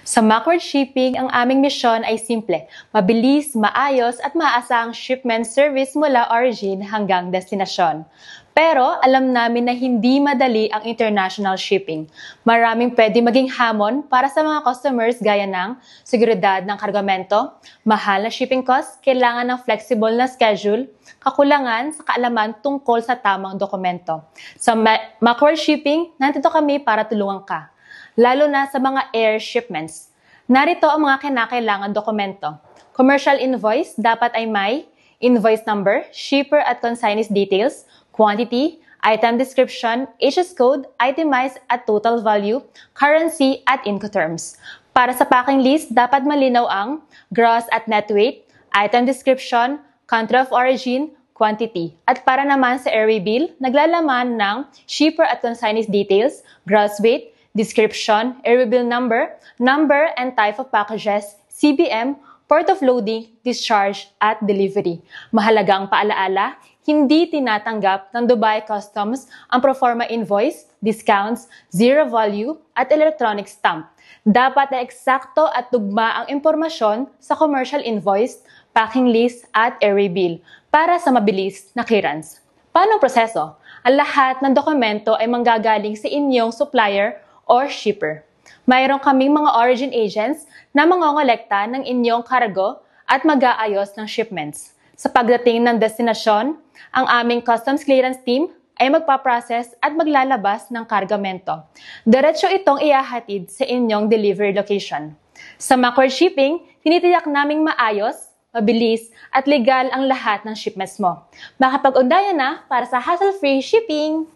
Sa Macward Shipping, ang aming misyon ay simple, mabilis, maayos at maaasahang shipment service mula origin hanggang destinasyon. Pero alam namin na hindi madali ang international shipping. Maraming pwede maging hamon para sa mga customers gaya ng seguridad ng kargamento, mahal na shipping cost, kailangan ng flexible na schedule, kakulangan sa kaalaman tungkol sa tamang dokumento. Sa Macward Shipping, nandito kami para tulungan ka, lalo na sa mga air shipments. Narito ang mga kinakailangan dokumento. Commercial invoice dapat ay may invoice number, shipper at consignee's details, quantity, item description, HS code, itemized at total value, currency at Incoterms. Para sa packing list, dapat malinaw ang gross at net weight, item description, country of origin, quantity. At para naman sa airway bill, naglalaman ng shipper at consignee's details, gross weight, description, airway bill number, number and type of packages, CBM, port of loading, discharge, at delivery. Mahalagang paalaala, hindi tinatanggap ng Dubai Customs ang proforma invoice, discounts, zero value, at electronic stamp. Dapat ay eksakto at tugma ang impormasyon sa commercial invoice, packing list, at airway bill para sa mabilis na clearance. Paano ang proseso? Ang lahat ng dokumento ay manggagaling sa inyong supplier or shipper. Mayroon kaming mga origin agents na mangongolekta ng inyong kargo at mag-aayos ng shipments. Sa pagdating ng destinasyon, ang aming customs clearance team ay magpaprocess at maglalabas ng kargamento. Diretso itong iahatid sa inyong delivery location. Sa Macward Shipping, tinitiyak naming maayos, mabilis at legal ang lahat ng shipments mo. Makapag-ugnayan na para sa hassle-free shipping!